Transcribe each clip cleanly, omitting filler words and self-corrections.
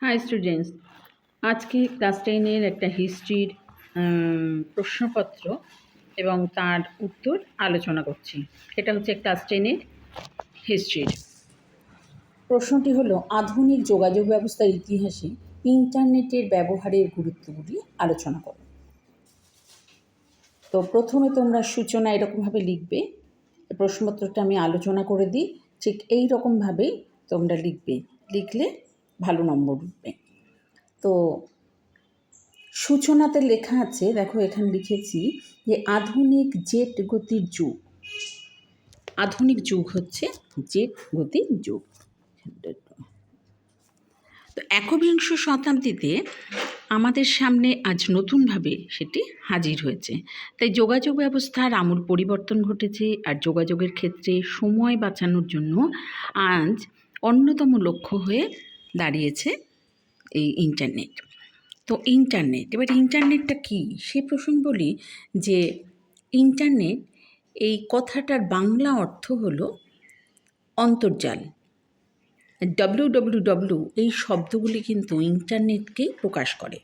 High students, আজকে class 10-এর একটা হিস্ট্রির প্রশ্নপত্র এবং তার উত্তর আলোচনা করছি। এটা হচ্ছে ক্লাস 10-এর হিস্ট্রির। প্রশ্নটি হলো, আধুনিক যোগাযোগ ব্যবস্থার ইতিহাসে ইন্টারনেটের ব্যবহারের গুরুত্বগুলি আলোচনা করো। তো প্রথমে তোমরা সূচনা এরকমভাবে লিখবে। প্রশ্নপত্রটা আমি আলোচনা করে দিই, ঠিক এই রকমভাবেই তোমরা লিখবে, লিখলে ভালো নম্বর উঠবে। তো সূচনাতে লেখা আছে, দেখো এখানে লিখেছি যে আধুনিক জেট গতির যুগ। আধুনিক যুগ হচ্ছে জেট গতির যুগ। তো একবিংশ শতাব্দীতে আমাদের সামনে আজ নতুনভাবে সেটি হাজির হয়েছে। তাই যোগাযোগ ব্যবস্থার আমূল পরিবর্তন ঘটেছে, আর যোগাযোগের ক্ষেত্রে সময় বাঁচানোর জন্য আজ অন্যতম লক্ষ্য হয়ে দাঁড়িয়েছে এই ইন্টারনেট। তো ইন্টারনেট, এবার ইন্টারনেটটা কী সে প্রসঙ্গে বলি যে ইন্টারনেট এই কথাটার বাংলা অর্থ হলো অন্তর্জাল। WWW এই শব্দগুলি কিন্তু ইন্টারনেটকেই প্রকাশ করে।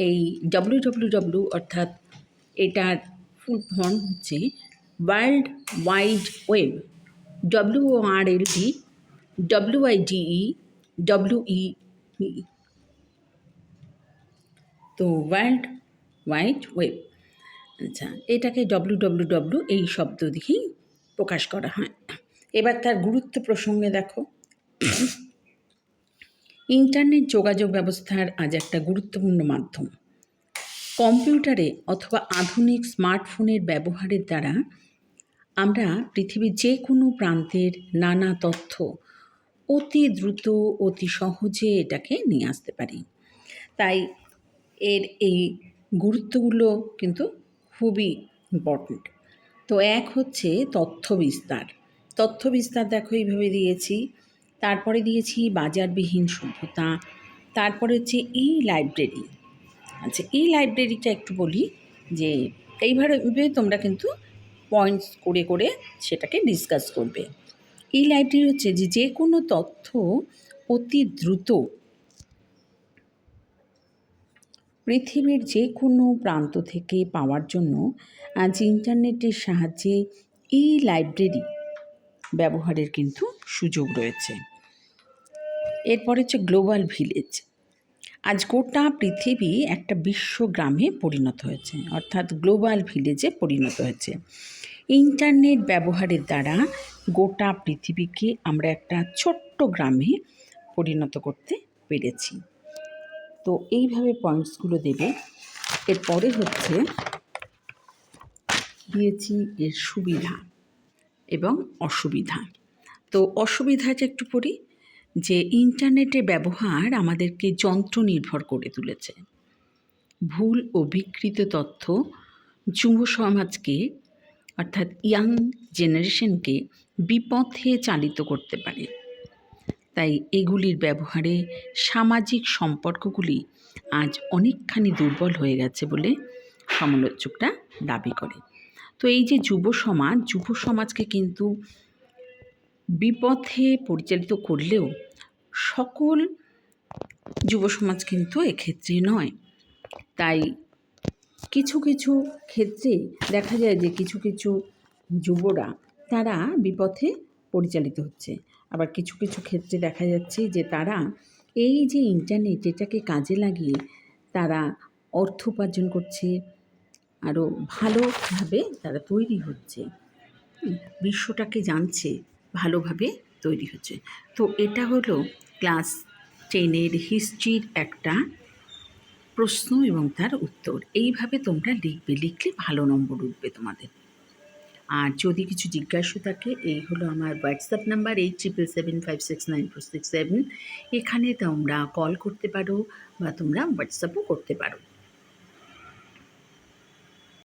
এই WWW অর্থাৎ এটার ফুল ফর্ম হচ্ছে world wide web. WORLD WIDE WEB। তো ওয়ার্ল্ড ওয়াইড ওয়েব, আচ্ছা, এটাকে WWW এই শব্দ দিয়েই প্রকাশ করা হয়। এবার তার গুরুত্ব প্রসঙ্গে দেখো, ইন্টারনেট যোগাযোগ ব্যবস্থার আজ একটা গুরুত্বপূর্ণ মাধ্যম। কম্পিউটারে অথবা আধুনিক স্মার্টফোনের ব্যবহারের দ্বারা আমরা পৃথিবীর যে কোনো প্রান্তের নানা তথ্য অতি দ্রুত, অতি সহজে এটাকে নিয়ে আসতে পারি। তাই এর এই গুরুত্বগুলো কিন্তু খুবই ইম্পর্ট্যান্ট। তো এক হচ্ছে তথ্য বিস্তার। তথ্য বিস্তার দেখো এইভাবে দিয়েছি। তারপরে দিয়েছি বাজারবিহীন সভ্যতা। তারপরে হচ্ছে ই লাইব্রেরি। আচ্ছা, এই লাইব্রেরিটা একটু বলি যে এইভাবে তোমরা কিন্তু পয়েন্টস করে করে সেটাকে ডিসকাস করবে। এই লাইব্রেরি হচ্ছে যে কোনো তথ্য অতি দ্রুত পৃথিবীর যে কোনো প্রান্ত থেকে পাওয়ার জন্য আজ ইন্টারনেটের সাহায্যে ই লাইব্রেরি ব্যবহারের কিন্তু সুযোগ রয়েছে। এরপরে হচ্ছে গ্লোবাল ভিলেজ। আজ গোটা পৃথিবী একটা বিশ্বগ্রামে পরিণত হয়েছে, অর্থাৎ গ্লোবাল ভিলেজে পরিণত হয়েছে। ইন্টারনেট ব্যবহারের দ্বারা গোটা পৃথিবীকে আমরা একটা ছোট্ট গ্রামে পরিণত করতে পেরেছি। তো এইভাবে পয়েন্টসগুলো দেবে। এরপরে হচ্ছে দিয়েছি এর সুবিধা এবং অসুবিধা। তো অসুবিধাটা একটু পড়ি যে ইন্টারনেটের ব্যবহার আমাদেরকে যন্ত্র নির্ভর করে তুলেছে। ভুল ও বিকৃত তথ্য যুব সমাজকে অর্থাৎ ইয়াং জেনারেশনকে বিপথে চালিত করতে পারে। তাই এগুলির ব্যবহারে সামাজিক সম্পর্কগুলি আজ অনেকখানি দুর্বল হয়ে গেছে বলে সমালোচকরা দাবি করে। তো এই যে যুব সমাজকে কিন্তু বিপথে পরিচালিত করলেও সকল যুব সমাজ কিন্তু এক্ষেত্রে নয়। তাই কিছু কিছু ক্ষেত্রে দেখা যায় যে কিছু কিছু যুবরা তারা বিপথে পরিচালিত হচ্ছে, আবার কিছু কিছু ক্ষেত্রে দেখা যাচ্ছে যে তারা এই যে ইন্টারনেট এটাকে কাজে লাগিয়ে তারা অর্থ উপার্জন করছে, আরও ভালোভাবে তারা তৈরি হচ্ছে, বিশ্বটাকে জানছে, ভালোভাবে তৈরি হচ্ছে। তো এটা হলো ক্লাস 10-এর হিস্ট্রির একটা প্রশ্ন এবং তার উত্তর। এইভাবে তোমরা লিখবে, লিখলে ভালো নম্বর উঠবে তোমাদের। আর যদি কিছু জিজ্ঞাসা থাকে, এই হলো আমার হোয়াটসঅ্যাপ নাম্বার 8777569467। এখানে তোমরা কল করতে পারো বা তোমরা হোয়াটসঅ্যাপও করতে পারো।